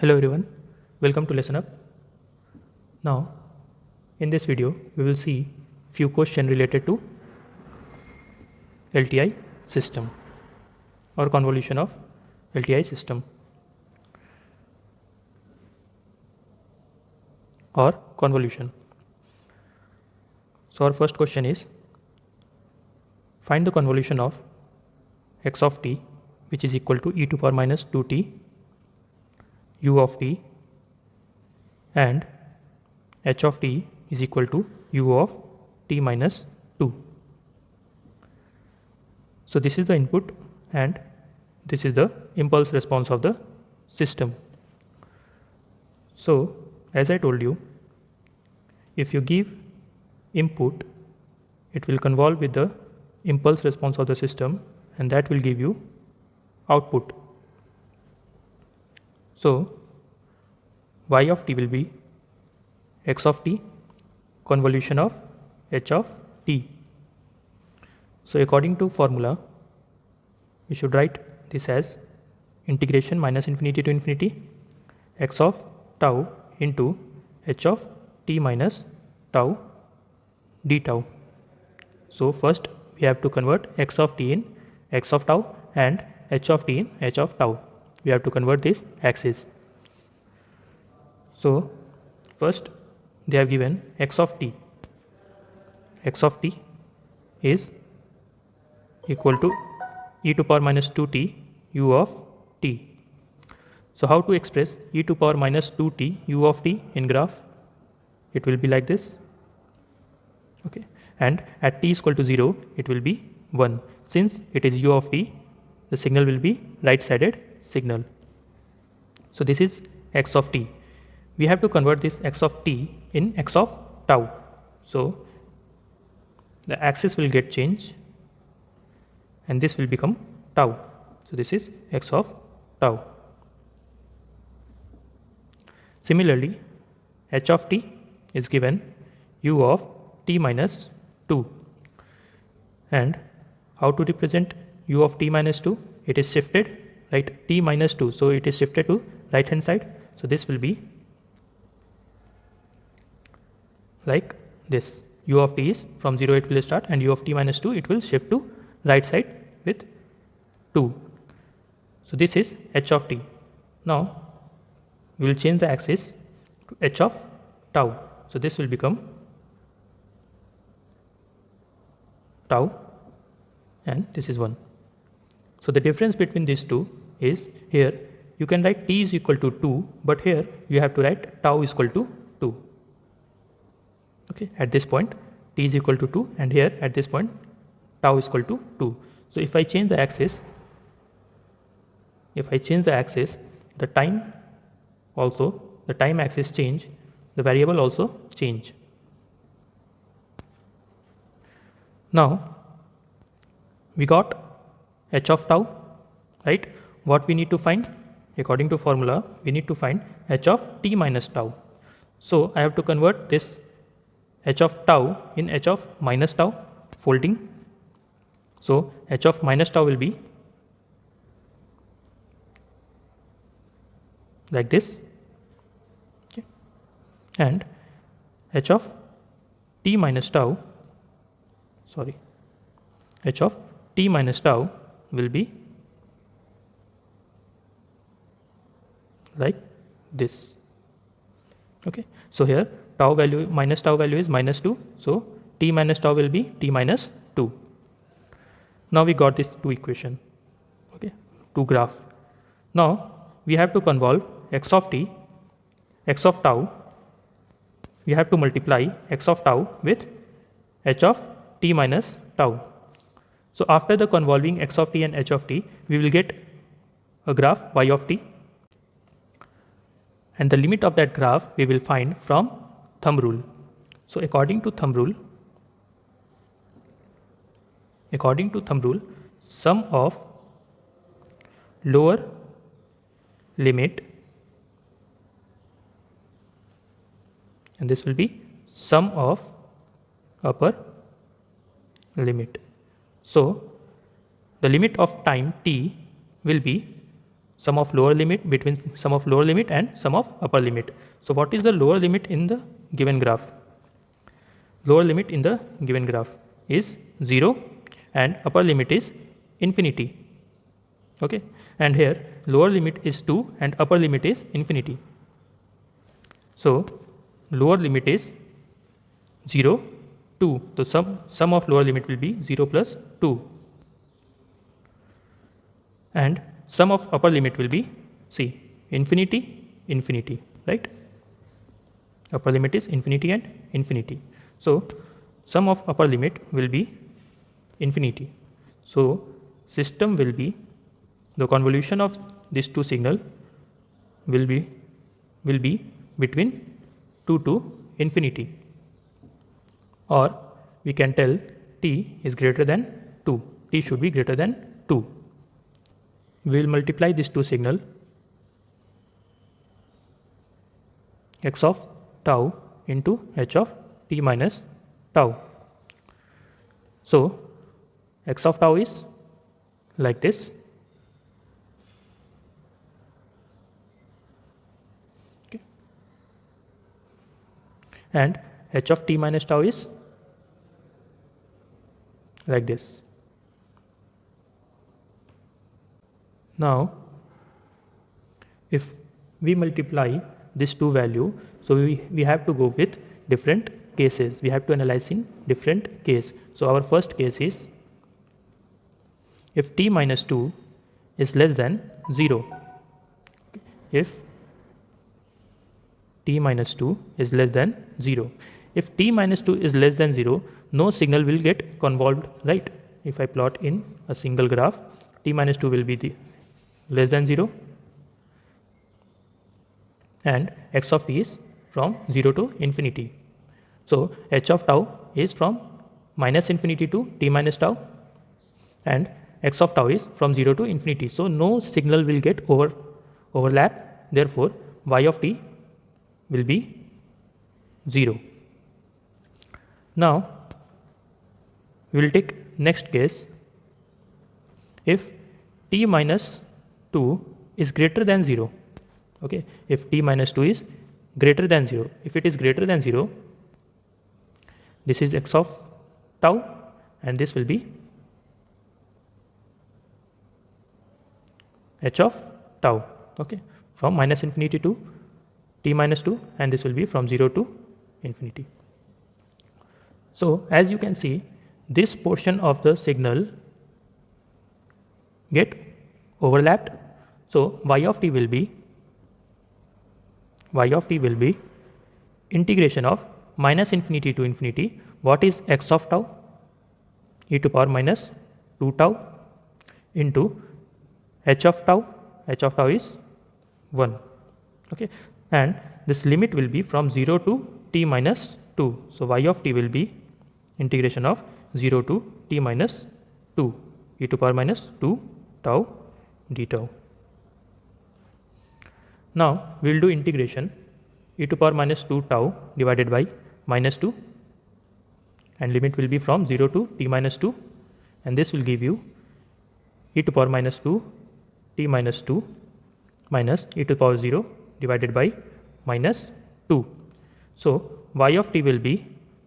Hello everyone, welcome to Lesson Up. Now, in this video, we will see few questions related to LTI system or convolution of LTI system or convolution. So our first question is, find the convolution of x of t which is equal to e to power minus 2t u of t and h of t is equal to u of t minus 2. So this is the input and this is the impulse response of the system. So as I told you, if you give input, it will convolve with the impulse response of the system and that will give you output. So y of t will be x of t convolution of h of t. So according to formula, we should write this as integration minus infinity to infinity x of tau into h of t minus tau d tau. So first we have to convert x of t in x of tau and h of t in h of tau. We have to convert this axis. So first they have given x of t. X of t is equal to e to power minus 2t u of t. So how to express e to power minus 2t u of t in graph? It will be like this. Okay, and at t is equal to 0, it will be 1. Since it is u of t, the signal will be right-sided signal. So this is x of t. We have to convert this x of t in x of tau. So the axis will get changed and this will become tau. So this is x of tau. Similarly, h of t is given u of t minus 2. And how to represent u of t minus 2? It is shifted, right? T minus 2. So it is shifted to right hand side. So this will be like this. U of t is from 0 it will start and u of t minus 2 it will shift to right side with 2. So this is h of t. Now we will change the axis to h of tau. So this will become tau and this is 1. So the difference between these two is here you can write t is equal to 2, but here you have to write tau is equal to 2. Okay, at this point t is equal to 2 and here at this point tau is equal to 2. So if I change the axis, the time axis change, the variable also change. Now we got h of tau, right? What we need to find? According to formula, we need to find h of t minus tau. So I have to convert this h of tau in h of minus tau, folding. So h of minus tau will be like this. Okay. And h of t minus tau, h of t minus tau will be like this. Okay, so here tau value is minus 2, so t minus tau will be t minus 2. Now we got this two equation, okay, two graph. Now we have to convolve x of t, x of tau. We have to multiply x of tau with h of t minus tau. So after the convolving x of t and h of t, we will get a graph y of t. And the limit of that graph we will find from thumb rule. So according to thumb rule, sum of lower limit, and this will be sum of upper limit. So the limit of time t will be sum of lower limit between sum of lower limit and sum of upper limit. So what is the lower limit in the given graph? Lower limit in the given graph is 0 and upper limit is infinity. Okay, and here lower limit is 2 and upper limit is infinity. So lower limit is 0, 2. So sum of lower limit will be 0 plus 2. And sum of upper limit will be, see, infinity, infinity, right? Upper limit is infinity and infinity. So sum of upper limit will be infinity. So system will be, the convolution of these two signal will be between 2 to infinity, or we can tell t is greater than 2. T should be greater than 2. We will multiply these two signal, x of tau into h of t minus tau. So x of tau is like this. Okay. And h of t minus tau is like this. Now if we multiply this two value, so we have to go with different cases. We have to analyze in different case. So our first case is if t minus 2 is less than 0. If t minus 2 is less than 0. If t minus 2 is less than 0, no signal will get convolved, right? If I plot in a single graph, t minus 2 will be the less than 0 and x of t is from 0 to infinity. So h of tau is from minus infinity to t minus tau and x of tau is from 0 to infinity. So no signal will get overlap, therefore y of t will be 0. Now we will take next case. If t minus 2 is greater than 0, okay, if t minus 2 is greater than 0, if it is greater than 0, this is x of tau and this will be h of tau, okay, from minus infinity to t minus 2 and this will be from 0 to infinity. So as you can see, this portion of the signal get overlapped. So y of t will be integration of minus infinity to infinity. What is x of tau? E to power minus 2 tau into h of tau. H of tau is 1. Okay, and this limit will be from 0 to t minus 2. So y of t will be integration of 0 to t minus 2 e to power minus 2 tau d tau. Now we will do integration e to power minus 2 tau divided by minus 2 and limit will be from 0 to t minus 2 and this will give you e to power minus 2 t minus 2 minus e to the power 0 divided by minus 2. So y of t will be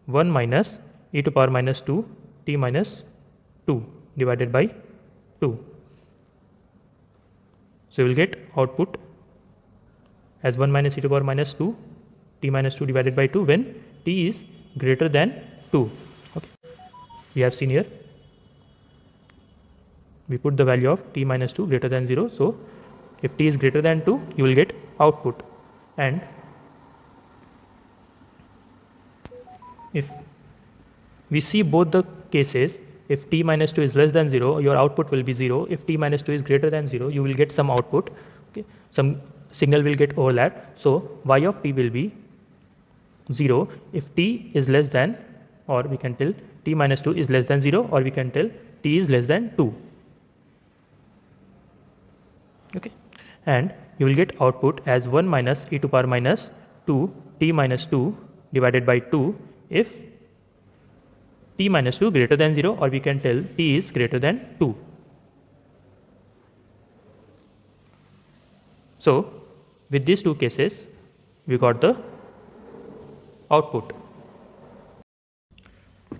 1 minus e to the power minus 2 t minus 2 divided by 2. So you will get output as 1 minus e to the power minus 2 t minus 2 divided by 2 when t is greater than 2. Okay. We have seen here, we put the value of t minus 2 greater than 0. So if t is greater than 2, you will get output, and if we see both the cases, if t minus 2 is less than 0, your output will be 0. If t minus 2 is greater than 0, you will get some output, okay, some signal will get overlapped. So y of t will be 0 if t is less than, or we can tell t minus 2 is less than 0, or we can tell t is less than 2. Okay, and you will get output as 1 minus e to power minus 2 t minus 2 divided by 2 if t minus 2 greater than 0, or we can tell t is greater than 2. So with these two cases, we got the output.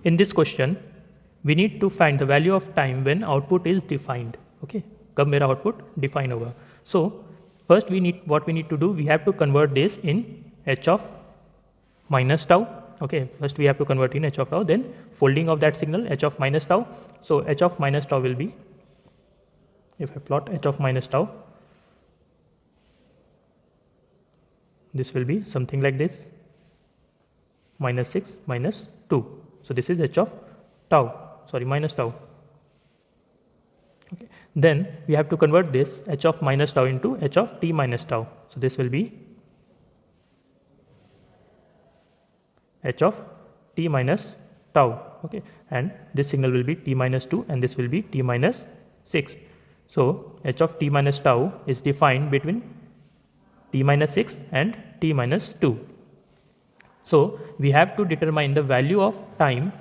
In this question, we need to find the value of time when output is defined. Okay, कब मेरा output define होगा. So first what we need to do, we have to convert this in h of minus tau. Okay, first we have to convert in h of tau, then folding of that signal h of minus tau. So h of minus tau will be, if I plot h of minus tau, this will be something like this, minus 6 minus 2. So this is h of tau, sorry, minus tau. Okay. Then we have to convert this h of minus tau into h of t minus tau. So this will be h of t minus tau. Okay, and this signal will be t minus 2 and this will be t minus 6. So h of t minus tau is defined between t minus 6 and t minus 2. So we have to determine the value of time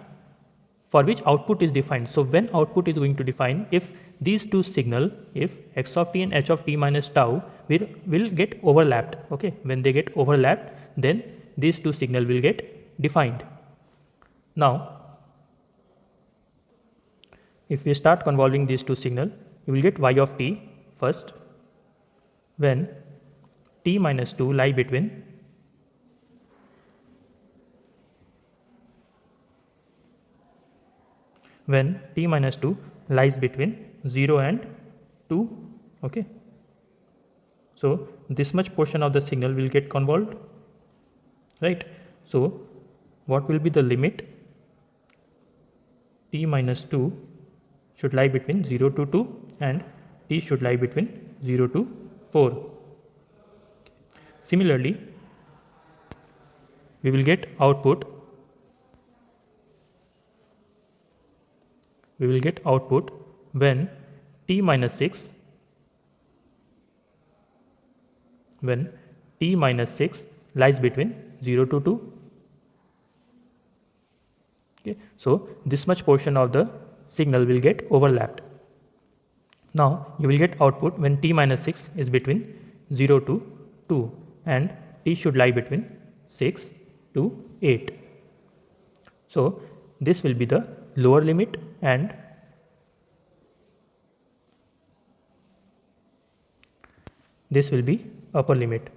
for which output is defined. So when output is going to define, if these two signal, if x of t and h of t minus tau will get overlapped. Okay, when they get overlapped, then these two signal will get defined. Now if we start convolving these two signal, you will get y of t first when t minus 2 lie between when t minus 2 lies between 0 and 2. Okay, so this much portion of the signal will get convolved, right? So what will be the limit? T minus 2 should lie between 0 to 2 and t should lie between 0 to 4. Similarly, we will get output when t minus 6 lies between 0 to 2. Okay, so this much portion of the signal will get overlapped. Now you will get output when t minus 6 is between 0 to 2 and t should lie between 6 to 8. So this will be the lower limit and this will be upper limit.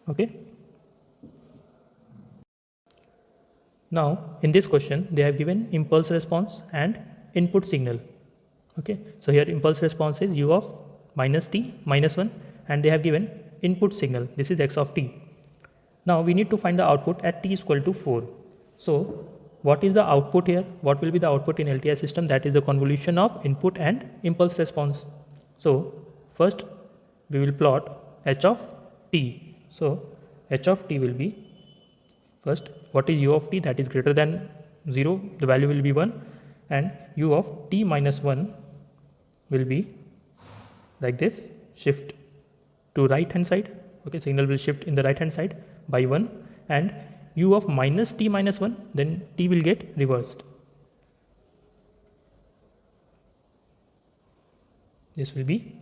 Okay. Now in this question they have given impulse response and input signal. Okay, so here impulse response is u of minus t minus 1 and they have given input signal, this is x of t. Now we need to find the output at t is equal to 4. So what is the output here? What will be the output in LTI system? That is the convolution of input and impulse response. So first we will plot h of t. So h of t will be, first what is u of t? That is greater than 0, the value will be 1, and u of t minus 1 will be like this, shift to right hand side. Okay, signal will shift in the right hand side by 1, and u of minus t minus 1, then t will get reversed. This will be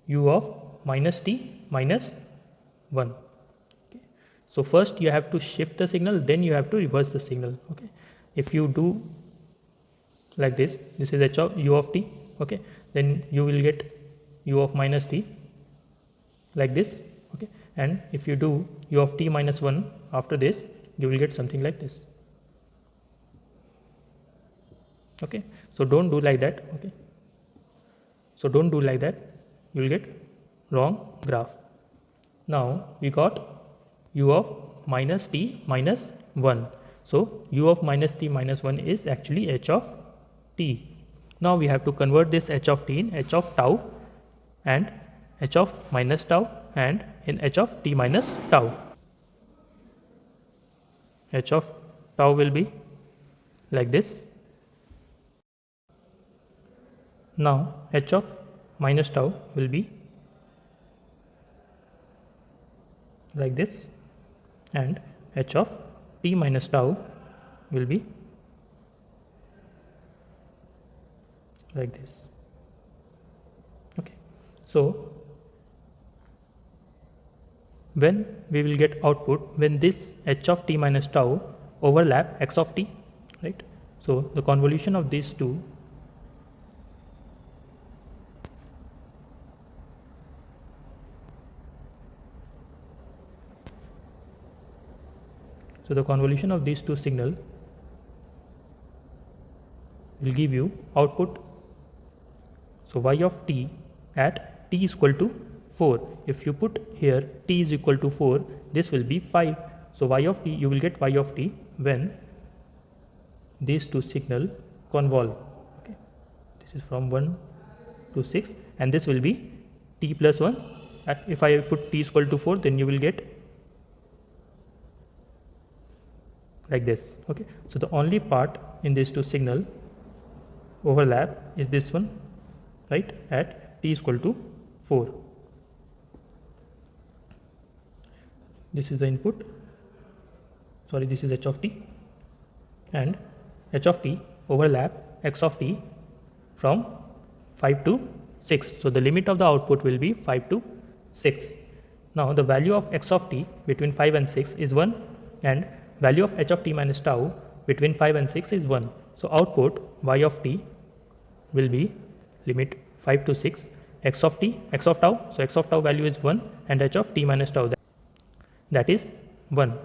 u of minus t minus 1. Okay. So first you have to shift the signal, then you have to reverse the signal. Okay, if you do like this, this is h of u of t. Okay, then you will get u of minus t like this. Okay, and if you do u of t minus 1 after this, you will get something like this. Okay, so don't do like that. Okay, so don't do like that, you will get wrong graph. Now we got u of minus t minus 1. So u of minus t minus 1 is actually h of t. Now we have to convert this h of t in h of tau and h of minus tau and in h of t minus tau. H of tau will be like this. Now h of minus tau will be like this, and h of t minus tau will be like this. Okay, so when we will get output when this h of t minus tau overlap x of t, right? So the convolution of these two signal will give you output. So y of t at t is equal to 4. If you put here t is equal to 4, this will be 5. So y of t, you will get y of t when these two signal convolve. Okay, this is from 1 to 6, and this will be t plus 1. If I put t is equal to 4, then you will get like this. Okay, so the only part in these two signal overlap is this one, right, at t is equal to 4. This is the input, sorry, this is h of t, and h of t overlap x of t from 5 to 6. So the limit of the output will be 5 to 6. Now the value of x of t between 5 and 6 is 1, and value of h of t minus tau between 5 and 6 is 1. So output y of t will be limit 5 to 6 x of t, x of tau. So x of tau value is 1, and h of t minus tau, that is 1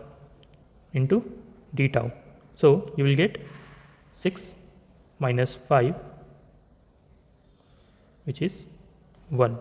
into d tau. So you will get 6 minus 5, which is 1.